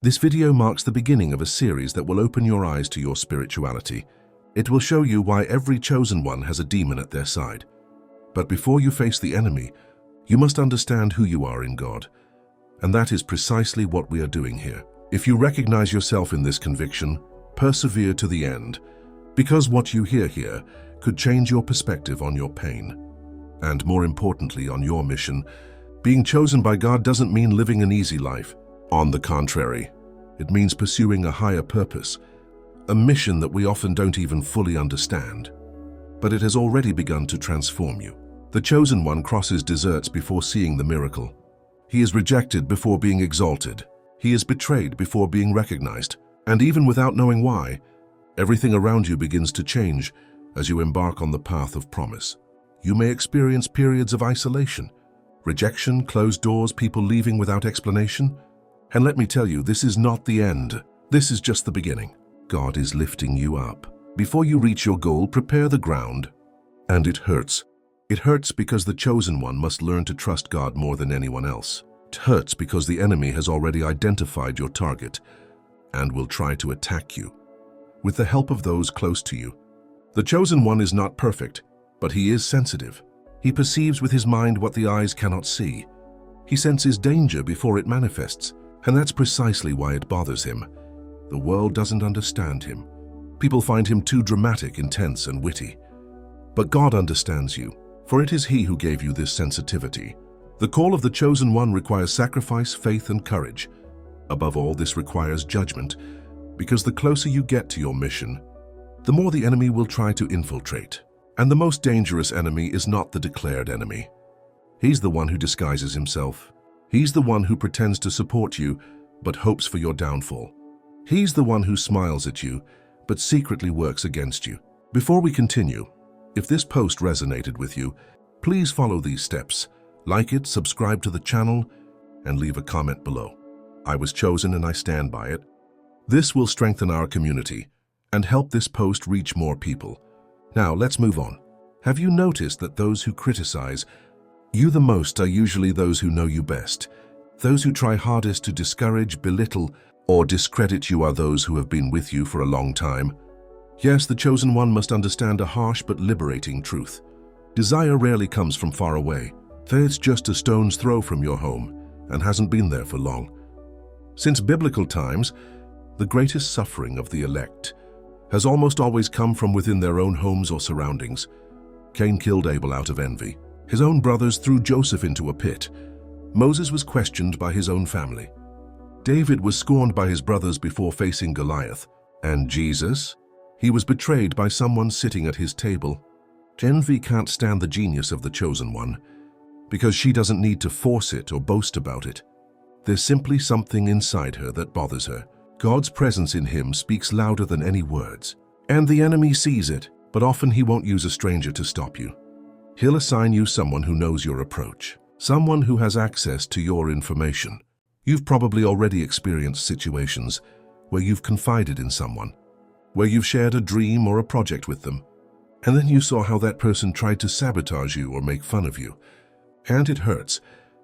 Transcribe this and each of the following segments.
This video marks the beginning of a series that will open your eyes to your spirituality. It will show you why every chosen one has a demon at their side. But before you face the enemy, you must understand who you are in God. And that is precisely what we are doing here. If you recognize yourself in this conviction, persevere to the end, because what you hear here could change your perspective on your pain. And more importantly, on your mission. Being chosen by God doesn't mean living an easy life. On the contrary, it means pursuing a higher purpose, a mission that we often don't even fully understand. But it has already begun to transform you. The chosen one crosses deserts before seeing the miracle. He is rejected before being exalted. He is betrayed before being recognized. And even without knowing why, everything around you begins to change as you embark on the path of promise. You may experience periods of isolation, rejection, closed doors, people leaving without explanation. And let me tell you, this is not the end. This is just the beginning. God is lifting you up. Before you reach your goal, prepare the ground. And it hurts. It hurts because the chosen one must learn to trust God more than anyone else. It hurts because the enemy has already identified your target and will try to attack you. With the help of those close to you. The chosen one is not perfect, but he is sensitive. He perceives with his mind what the eyes cannot see. He senses danger before it manifests. And that's precisely why it bothers him. The world doesn't understand him. People find him too dramatic, intense, and witty. But God understands you, for it is He who gave you this sensitivity. The call of the chosen one requires sacrifice, faith, and courage. Above all, this requires judgment, because the closer you get to your mission, the more the enemy will try to infiltrate. And the most dangerous enemy is not the declared enemy. He's the one who disguises himself. He's the one who pretends to support you, but hopes for your downfall. He's the one who smiles at you, but secretly works against you. Before we continue, if this post resonated with you, please follow these steps. Like it, subscribe to the channel, and leave a comment below. I was chosen and I stand by it. This will strengthen our community and help this post reach more people. Now, let's move on. Have you noticed that those who criticize you the most are usually those who know you best? Those who try hardest to discourage, belittle, or discredit you are those who have been with you for a long time. Yes, the chosen one must understand a harsh but liberating truth. Desire rarely comes from far away. It's just a stone's throw from your home and hasn't been there for long. Since biblical times, the greatest suffering of the elect has almost always come from within their own homes or surroundings. Cain killed Abel out of envy. His own brothers threw Joseph into a pit. Moses was questioned by his own family. David was scorned by his brothers before facing Goliath. And Jesus? He was betrayed by someone sitting at his table. Envy can't stand the genius of the chosen one, because she doesn't need to force it or boast about it. There's simply something inside her that bothers her. God's presence in him speaks louder than any words. And the enemy sees it, but often he won't use a stranger to stop you. He'll assign you someone who knows your approach, someone who has access to your information. You've probably already experienced situations where you've confided in someone, where you've shared a dream or a project with them, and then you saw how that person tried to sabotage you or make fun of you. And it hurts,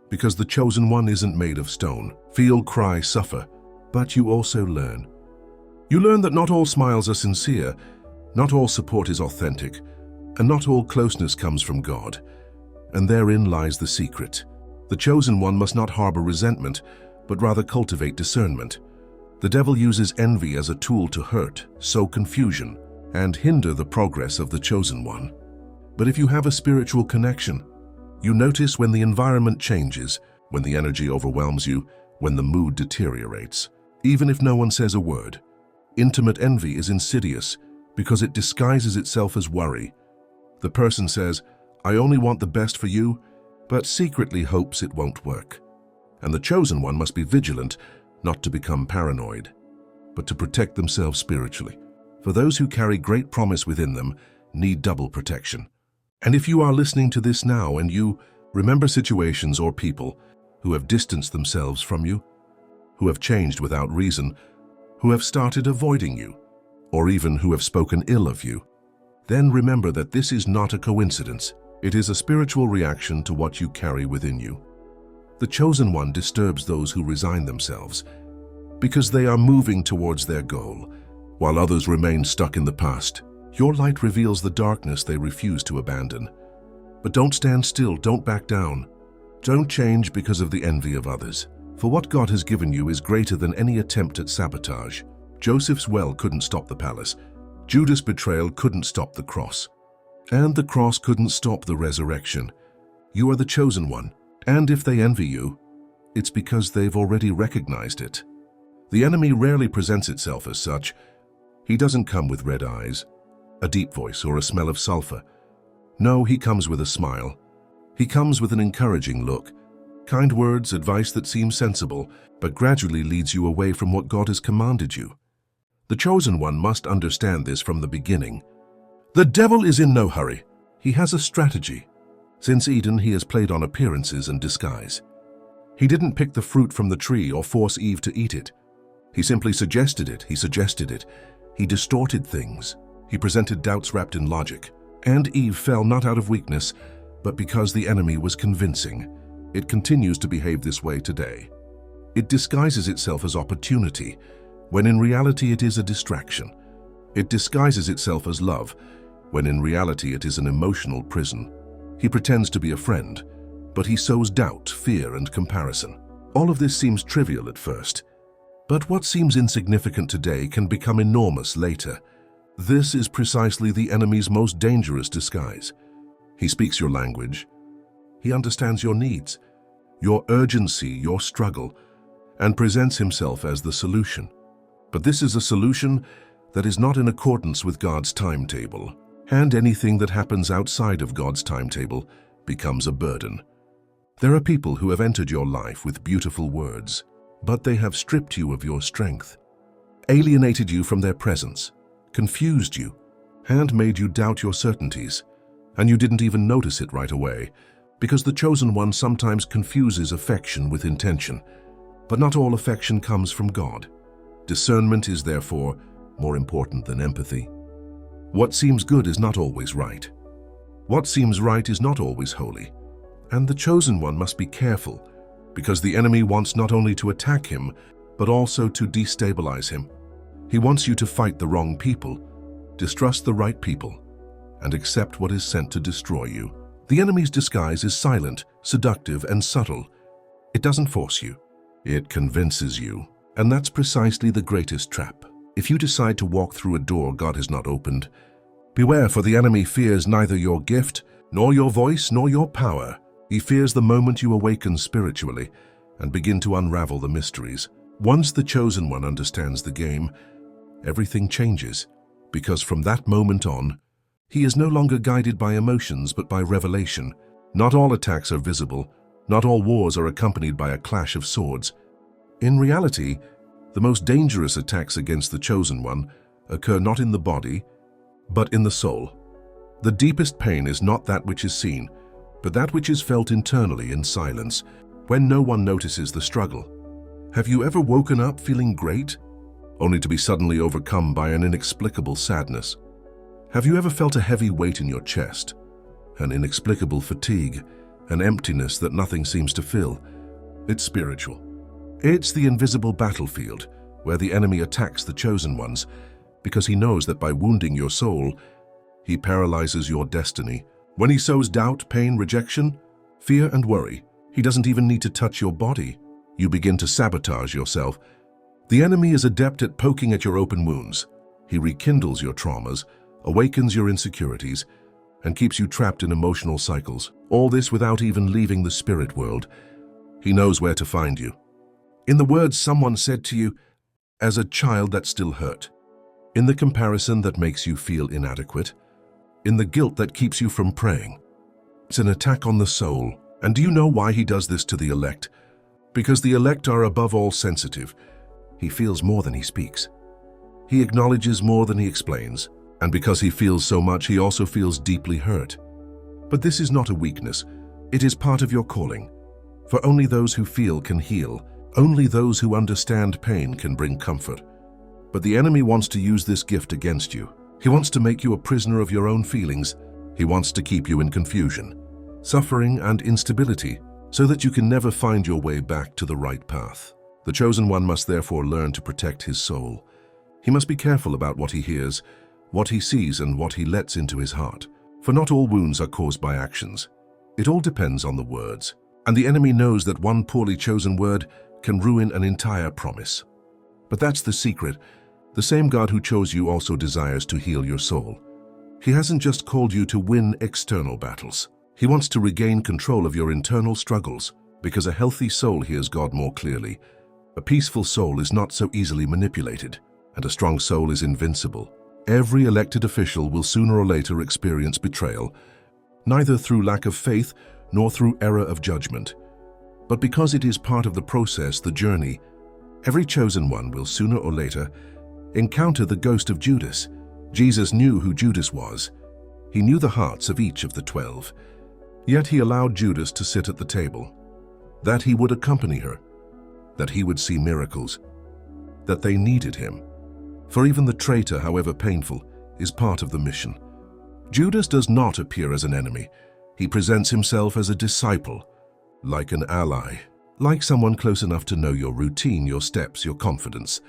because the chosen one isn't made of stone. Feel, cry, suffer, but you also learn. You learn that not all smiles are sincere, not all support is authentic, and not all closeness comes from God. And therein lies the secret. The chosen one must not harbor resentment, but rather cultivate discernment. The devil uses envy as a tool to hurt, sow confusion, and hinder the progress of the chosen one. But if you have a spiritual connection, you notice when the environment changes, when the energy overwhelms you, when the mood deteriorates. Even if no one says a word, intimate envy is insidious because it disguises itself as worry. The person says, "I only want the best for you," but secretly hopes it won't work. And the chosen one must be vigilant, not to become paranoid, but to protect themselves spiritually. For those who carry great promise within them need double protection. And if you are listening to this now and you remember situations or people who have distanced themselves from you, who have changed without reason, who have started avoiding you, or even who have spoken ill of you, then remember that this is not a coincidence. It is a spiritual reaction to what you carry within you. The chosen one disturbs those who resign themselves, because they are moving towards their goal, while others remain stuck in the past. Your light reveals the darkness they refuse to abandon. But don't stand still, don't back down. Don't change because of the envy of others. For what God has given you is greater than any attempt at sabotage. Joseph's well couldn't stop the palace. Judas' betrayal couldn't stop the cross. And the cross couldn't stop the resurrection. You are the chosen one. And if they envy you, it's because they've already recognized it. The enemy rarely presents itself as such. He doesn't come with red eyes, a deep voice, or a smell of sulfur. No, he comes with a smile. He comes with an encouraging look. Kind words, advice that seems sensible, but gradually leads you away from what God has commanded you. The chosen one must understand this from the beginning. The devil is in no hurry. He has a strategy. Since Eden, he has played on appearances and disguise. He didn't pick the fruit from the tree or force Eve to eat it. He simply suggested it. He distorted things. He presented doubts wrapped in logic. And Eve fell not out of weakness, but because the enemy was convincing. It continues to behave this way today. It disguises itself as opportunity, when in reality it is a distraction. It disguises itself as love, when in reality it is an emotional prison. He pretends to be a friend, but he sows doubt, fear, and comparison. All of this seems trivial at first, but what seems insignificant today can become enormous later. This is precisely the enemy's most dangerous disguise. He speaks your language. He understands your needs, your urgency, your struggle, and presents himself as the solution. But this is a solution that is not in accordance with God's timetable, and anything that happens outside of God's timetable becomes a burden. There are people who have entered your life with beautiful words, but they have stripped you of your strength, alienated you from their presence, confused you, and made you doubt your certainties, and you didn't even notice it right away, because the chosen one sometimes confuses affection with intention. But not all affection comes from God. Discernment is therefore more important than empathy. What seems good is not always right. What seems right is not always holy. And the chosen one must be careful, because the enemy wants not only to attack him, but also to destabilize him. He wants you to fight the wrong people, distrust the right people, and accept what is sent to destroy you. The enemy's disguise is silent, seductive, and subtle. It doesn't force you. It convinces you. And that's precisely the greatest trap. If you decide to walk through a door God has not opened, beware, for the enemy fears neither your gift, nor your voice, nor your power. He fears the moment you awaken spiritually and begin to unravel the mysteries. Once the chosen one understands the game, everything changes, because from that moment on, he is no longer guided by emotions but by revelation. Not all attacks are visible. Not all wars are accompanied by a clash of swords. In reality, the most dangerous attacks against the chosen one occur not in the body, but in the soul. The deepest pain is not that which is seen, but that which is felt internally in silence, when no one notices the struggle. Have you ever woken up feeling great, only to be suddenly overcome by an inexplicable sadness? Have you ever felt a heavy weight in your chest, an inexplicable fatigue, an emptiness that nothing seems to fill? It's spiritual. It's the invisible battlefield where the enemy attacks the chosen ones, because he knows that by wounding your soul, he paralyzes your destiny. When he sows doubt, pain, rejection, fear, and worry, he doesn't even need to touch your body. You begin to sabotage yourself. The enemy is adept at poking at your open wounds. He rekindles your traumas, awakens your insecurities, and keeps you trapped in emotional cycles. All this without even leaving the spirit world. He knows where to find you. In the words someone said to you, as a child that still hurt. In the comparison that makes you feel inadequate. In the guilt that keeps you from praying. It's an attack on the soul. And do you know why he does this to the elect? Because the elect are above all sensitive. He feels more than he speaks. He acknowledges more than he explains. And because he feels so much, he also feels deeply hurt. But this is not a weakness. It is part of your calling. For only those who feel can heal. Only those who understand pain can bring comfort. But the enemy wants to use this gift against you. He wants to make you a prisoner of your own feelings. He wants to keep you in confusion, suffering, and instability, so that you can never find your way back to the right path. The chosen one must therefore learn to protect his soul. He must be careful about what he hears, what he sees, and what he lets into his heart. For not all wounds are caused by actions. It all depends on the words. And the enemy knows that one poorly chosen word can ruin an entire promise. But that's the secret. The same God who chose you also desires to heal your soul. He hasn't just called you to win external battles. He wants to regain control of your internal struggles, because a healthy soul hears God more clearly. A peaceful soul is not so easily manipulated, and a strong soul is invincible. Every elected official will sooner or later experience betrayal, neither through lack of faith nor through error of judgment. But because it is part of the process, the journey, every chosen one will sooner or later encounter the ghost of Judas. Jesus knew who Judas was. He knew the hearts of each of the 12. Yet he allowed Judas to sit at the table, that he would accompany her, that he would see miracles, that they needed him. For even the traitor, however painful, is part of the mission. Judas does not appear as an enemy. He presents himself as a disciple, like an ally, like someone close enough to know your routine, your steps, your confidence.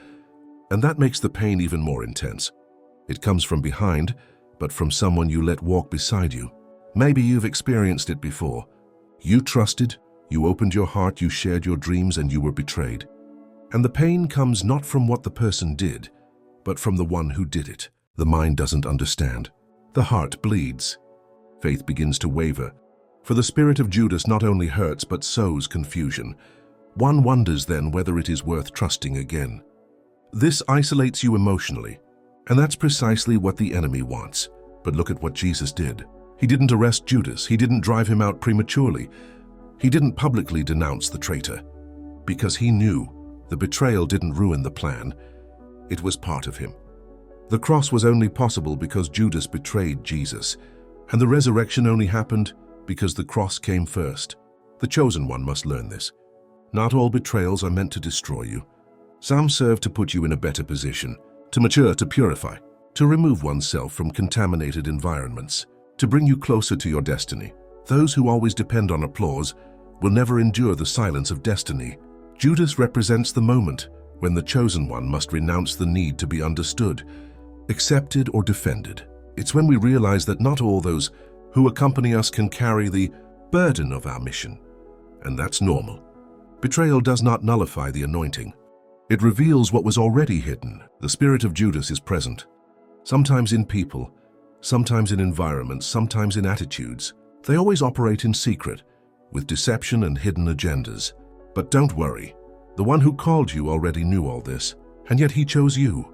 And that makes the pain even more intense. It comes from behind, but from someone you let walk beside you. Maybe you've experienced it before. You trusted, you opened your heart, you shared your dreams, and you were betrayed. And the pain comes not from what the person did, but from the one who did it. The mind doesn't understand. The heart bleeds. Faith begins to waver. For the spirit of Judas not only hurts but sows confusion. One wonders then whether it is worth trusting again. This isolates you emotionally, and that's precisely what the enemy wants. But look at what Jesus did. He didn't arrest Judas. He didn't drive him out prematurely. He didn't publicly denounce the traitor, because he knew the betrayal didn't ruin the plan. It was part of him. The cross was only possible because Judas betrayed Jesus, and the resurrection only happened because the cross came first. The chosen one must learn this. Not all betrayals are meant to destroy you. Some serve to put you in a better position, to mature, to purify, to remove oneself from contaminated environments, to bring you closer to your destiny. Those who always depend on applause will never endure the silence of destiny. Judas represents the moment when the chosen one must renounce the need to be understood, accepted, or defended. It's when we realize that not all those who accompany us can carry the burden of our mission, and that's normal. Betrayal does not nullify the anointing. It reveals what was already hidden. The spirit of Judas is present, sometimes in people, sometimes in environments, sometimes in attitudes. They always operate in secret, with deception and hidden agendas. But don't worry. The one who called you already knew all this, and yet he chose you.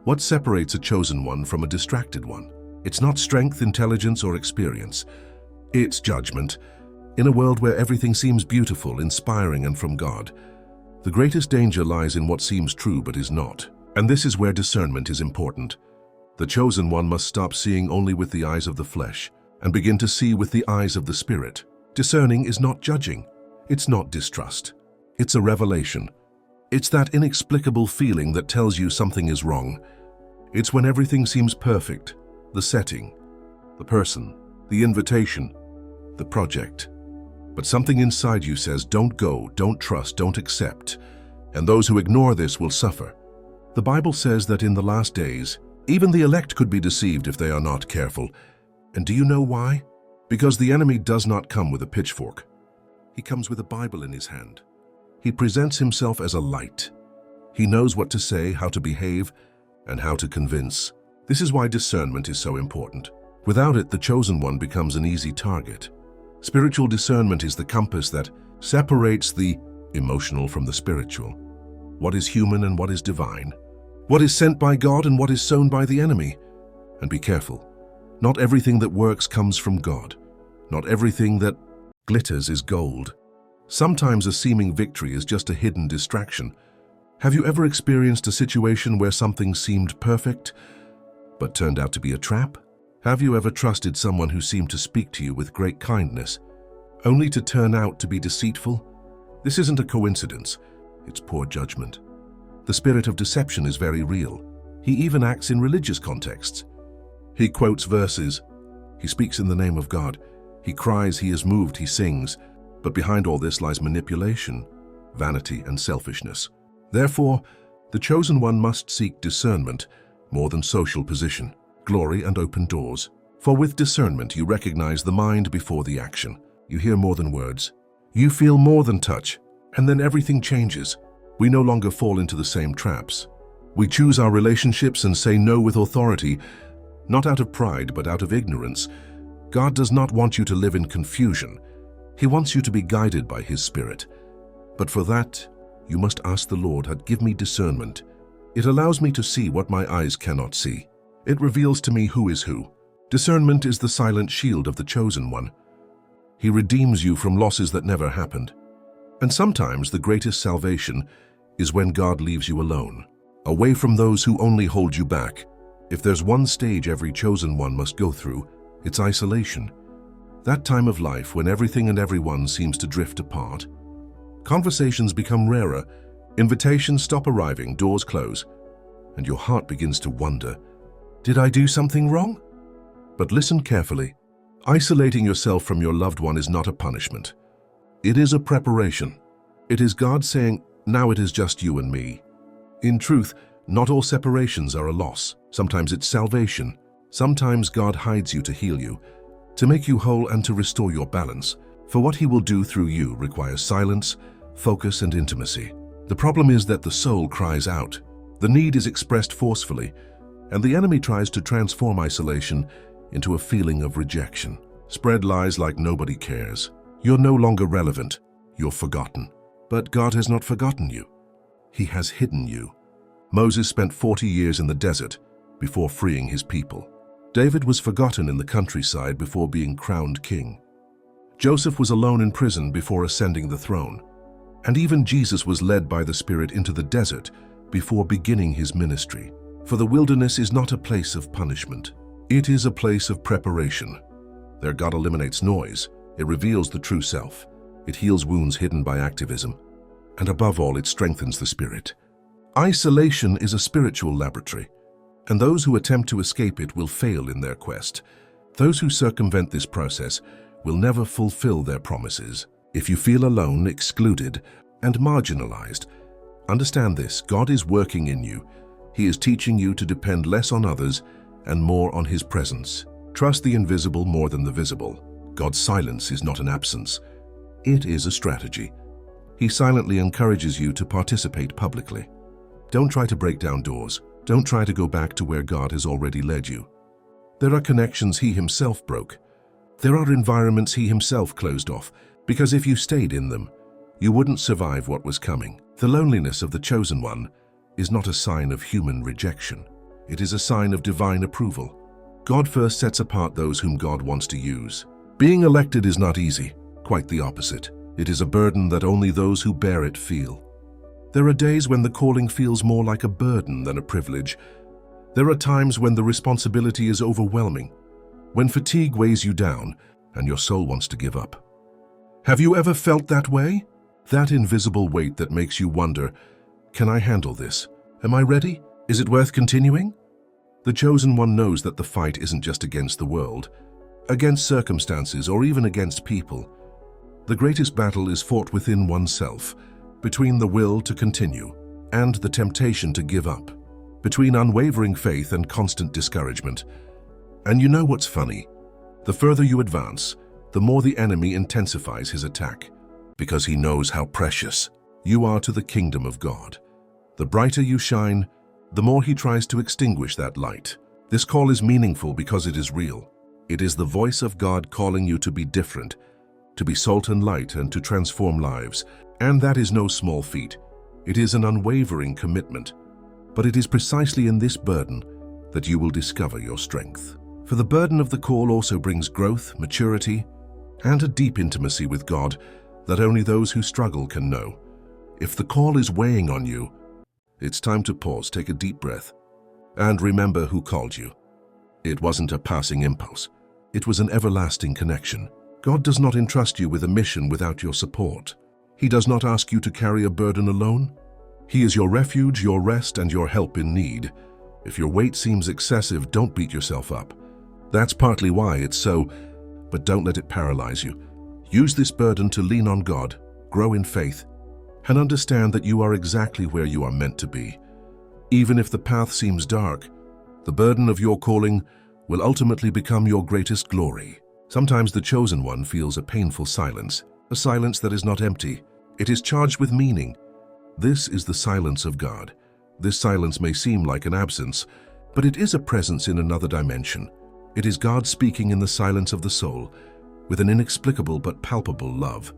What separates a chosen one from a distracted one? It's not strength, intelligence, or experience. It's judgment. In a world where everything seems beautiful, inspiring, and from God, the greatest danger lies in what seems true but is not. And this is where discernment is important. The chosen one must stop seeing only with the eyes of the flesh and begin to see with the eyes of the Spirit. Discerning is not judging. It's not distrust. It's a revelation. It's that inexplicable feeling that tells you something is wrong. It's when everything seems perfect, the setting, the person, the invitation, the project. But something inside you says, don't go, don't trust, don't accept. And those who ignore this will suffer. The Bible says that in the last days, even the elect could be deceived if they are not careful. And do you know why? Because the enemy does not come with a pitchfork. He comes with a Bible in his hand. He presents himself as a light. He knows what to say, how to behave, and how to convince. This is why discernment is so important. Without it, the chosen one becomes an easy target. Spiritual discernment is the compass that separates the emotional from the spiritual. What is human and what is divine? What is sent by God and what is sown by the enemy? And be careful. Not everything that works comes from God. Not everything that glitters is gold. Sometimes a seeming victory is just a hidden distraction. Have you ever experienced a situation where something seemed perfect, but turned out to be a trap? Have you ever trusted someone who seemed to speak to you with great kindness, only to turn out to be deceitful? This isn't a coincidence. It's poor judgment. The spirit of deception is very real. He even acts in religious contexts. He quotes verses. He speaks in the name of God. He cries, he is moved, he sings. But behind all this lies manipulation, vanity, and selfishness. Therefore, the chosen one must seek discernment more than social position, glory, and open doors. For with discernment you recognize the mind before the action. You hear more than words. You feel more than touch, and then everything changes. We no longer fall into the same traps. We choose our relationships and say no with authority, not out of pride but out of ignorance. God does not want you to live in confusion. He wants you to be guided by His Spirit. But for that, you must ask the Lord, give me discernment. It allows me to see what my eyes cannot see. It reveals to me who is who. Discernment is the silent shield of the chosen one. He redeems you from losses that never happened. And sometimes the greatest salvation is when God leaves you alone, away from those who only hold you back. If there's one stage every chosen one must go through, it's isolation. That time of life when everything and everyone seems to drift apart. Conversations become rarer, invitations stop arriving, doors close, and your heart begins to wonder, did I do something wrong? But listen carefully. Isolating yourself from your loved one is not a punishment. It is a preparation. It is God saying, now it is just you and me. In truth, not all separations are a loss. Sometimes it's salvation. Sometimes God hides you to heal you, to make you whole and to restore your balance. For what He will do through you requires silence, focus, and intimacy. The problem is that the soul cries out. The need is expressed forcefully, and the enemy tries to transform isolation into a feeling of rejection. Spread lies like nobody cares. You're no longer relevant. You're forgotten. But God has not forgotten you. He has hidden you. Moses spent 40 years in the desert before freeing his people. David was forgotten in the countryside before being crowned king. Joseph was alone in prison before ascending the throne. And even Jesus was led by the Spirit into the desert before beginning His ministry. For the wilderness is not a place of punishment. It is a place of preparation. There God eliminates noise. It reveals the true self. It heals wounds hidden by activism. And above all, it strengthens the spirit. Isolation is a spiritual laboratory, and those who attempt to escape it will fail in their quest. Those who circumvent this process will never fulfill their promises. If you feel alone, excluded, and marginalized, understand this: God is working in you. He is teaching you to depend less on others and more on His presence. Trust the invisible more than the visible. God's silence is not an absence. It is a strategy. He silently encourages you to participate publicly. Don't try to break down doors. Don't try to go back to where God has already led you. There are connections He Himself broke. There are environments He Himself closed off, because if you stayed in them, you wouldn't survive what was coming. The loneliness of the chosen one is not a sign of human rejection. It is a sign of divine approval. God first sets apart those whom God wants to use. Being elected is not easy, quite the opposite. It is a burden that only those who bear it feel. There are days when the calling feels more like a burden than a privilege. There are times when the responsibility is overwhelming, when fatigue weighs you down and your soul wants to give up. Have you ever felt that way? That invisible weight that makes you wonder, can I handle this? Am I ready? Is it worth continuing? The chosen one knows that the fight isn't just against the world, against circumstances, or even against people. The greatest battle is fought within oneself, between the will to continue and the temptation to give up, between unwavering faith and constant discouragement. And you know what's funny? The further you advance, the more the enemy intensifies his attack, because he knows how precious you are to the kingdom of God. The brighter you shine, the more he tries to extinguish that light. This call is meaningful because it is real. It is the voice of God calling you to be different, to be salt and light, and to transform lives. And that is no small feat. It is an unwavering commitment. But it is precisely in this burden that you will discover your strength. For the burden of the call also brings growth, maturity, and a deep intimacy with God that only those who struggle can know. If the call is weighing on you, it's time to pause, take a deep breath, and remember who called you. It wasn't a passing impulse. It was an everlasting connection. God does not entrust you with a mission without your support. He does not ask you to carry a burden alone. He is your refuge, your rest, and your help in need. If your weight seems excessive, don't beat yourself up. That's partly why it's so, but don't let it paralyze you. Use this burden to lean on God, grow in faith, and understand that you are exactly where you are meant to be. Even if the path seems dark, the burden of your calling will ultimately become your greatest glory. Sometimes the chosen one feels a painful silence, a silence that is not empty. It is charged with meaning. This is the silence of God. This silence may seem like an absence, but it is a presence in another dimension. It is God speaking in the silence of the soul, with an inexplicable but palpable love.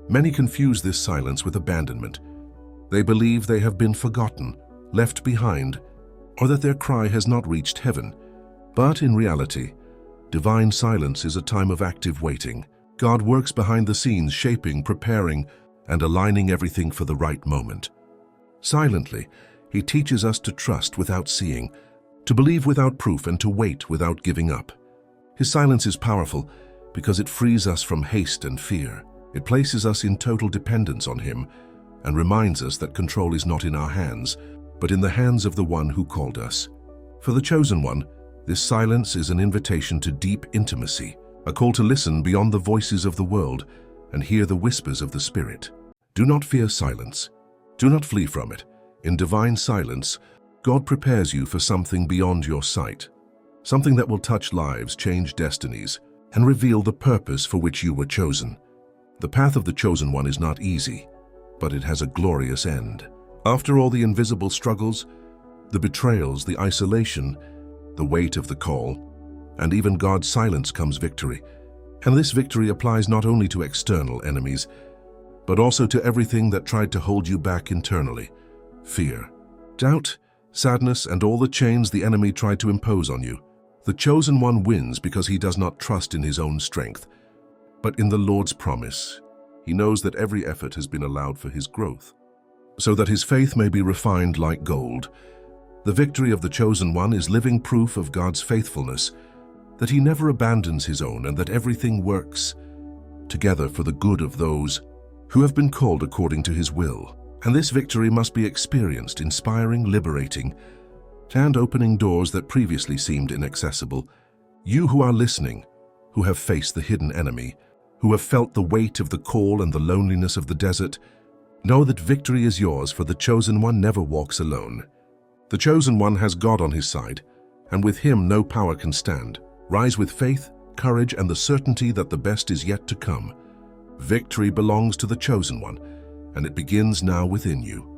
Many confuse this silence with abandonment. They believe they have been forgotten, left behind, or that their cry has not reached heaven. But in reality, divine silence is a time of active waiting. God works behind the scenes, shaping, preparing, and aligning everything for the right moment. Silently, He teaches us to trust without seeing, to believe without proof, and to wait without giving up. His silence is powerful because it frees us from haste and fear. It places us in total dependence on Him and reminds us that control is not in our hands, but in the hands of the One who called us. For the chosen one, this silence is an invitation to deep intimacy, a call to listen beyond the voices of the world and hear the whispers of the Spirit. Do not fear silence. Do not flee from it. In divine silence, God prepares you for something beyond your sight, something that will touch lives, change destinies, and reveal the purpose for which you were chosen. The path of the chosen one is not easy, but it has a glorious end. After all the invisible struggles, the betrayals, the isolation, the weight of the call, and even God's silence comes victory. And this victory applies not only to external enemies, but also to everything that tried to hold you back internally. Fear, doubt, sadness, and all the chains the enemy tried to impose on you. The chosen one wins because he does not trust in his own strength, but in the Lord's promise. He knows that every effort has been allowed for his growth, so that his faith may be refined like gold. The victory of the chosen one is living proof of God's faithfulness, that he never abandons his own, and that everything works together for the good of those who have been called according to his will. And this victory must be experienced, inspiring, liberating, and opening doors that previously seemed inaccessible. You who are listening, who have faced the hidden enemy, who have felt the weight of the call and the loneliness of the desert, know that victory is yours, for the chosen one never walks alone. The chosen one has God on his side, and with him no power can stand. Rise with faith, courage, and the certainty that the best is yet to come. Victory belongs to the chosen one, and it begins now within you.